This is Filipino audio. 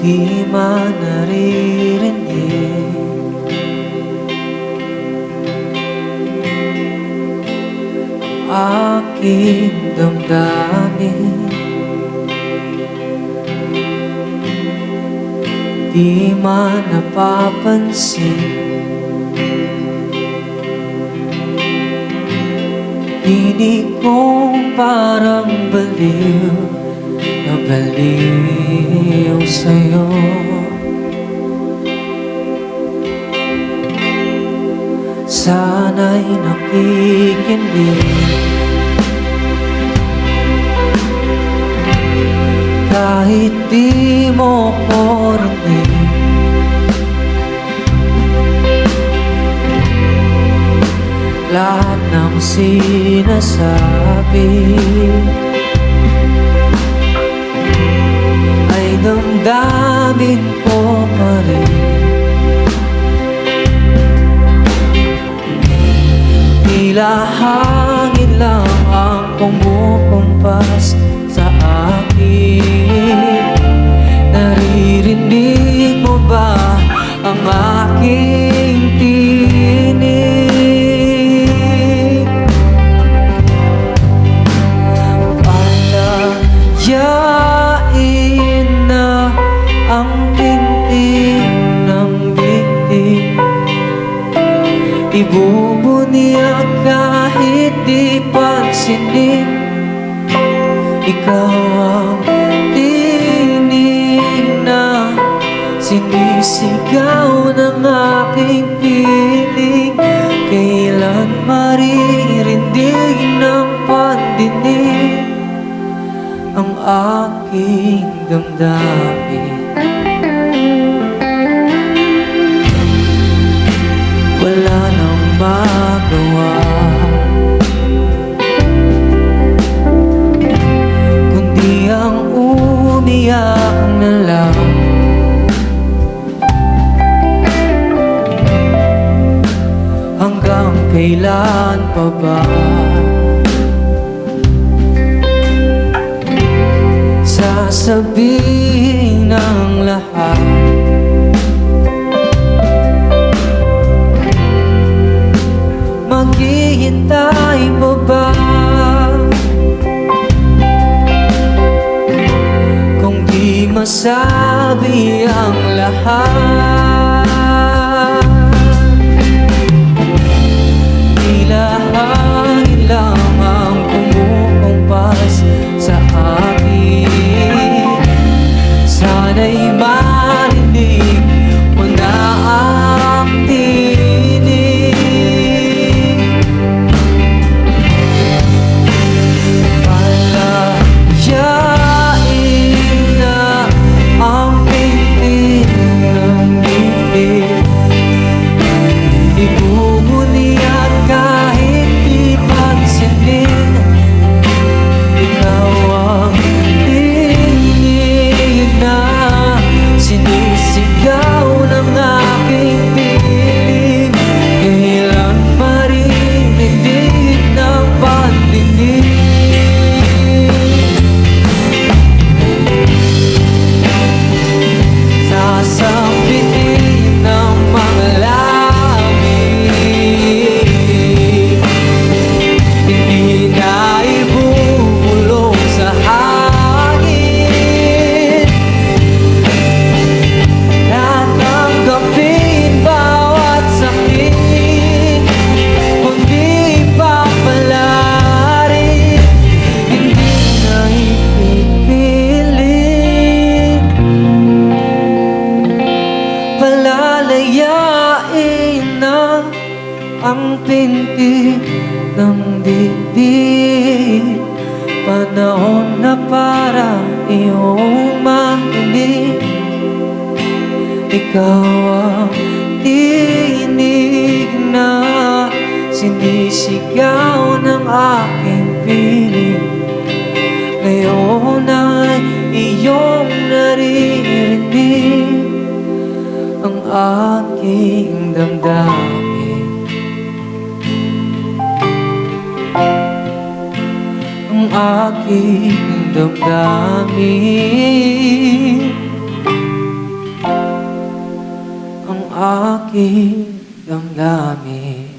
Di man naririnig ang aking damdamin, di man napapansin tinig kong parang baliw na baliw sa'yo. Sana'y nakikinig kahit di mo ko rinig. Lahat ng sinasabi ay damdamin ko pa rin. Tila hangin lang ang pumukumpas sa akin. Naririnig mo ba ang aking tinig? Palayain na ang pintig ng dibdib, ibubuniag kahit di pansinin. Ikaw ang tinig na sinisigaw ng aking piling. Kailan maririndig ng pandinig ang aking damdamin? Wala nang magawa kundi ang umiyak na lang. Hanggang kailan pa ba sasabihin ang lahat? Maghihintay pa ba kung di masabi ang lahat? Tila hangin lang ang kumukumpas sa akin. Sana'y marinig mo na ang tinig. Palayain na ang pintig ng dibdib, ibubuniag kahit di pansinin. Ikaw ang tinig na sinisigaw ng aking piling. Kailan marinig ng pandinig? Sasabihin ng mga labi, hindi na ibubulong sa hangin. Tatanggapin bawat sakit, kundi papalarin, hindi na ipipilit. Palalayain na ang pintig ng dibdib, panahon na para iyong makinig. Ikaw ang tinig na sinisigaw ng aking piling. Ngayon ay iyong naririnig ang aking damdamin. aking damdamin, ang aking damdamin.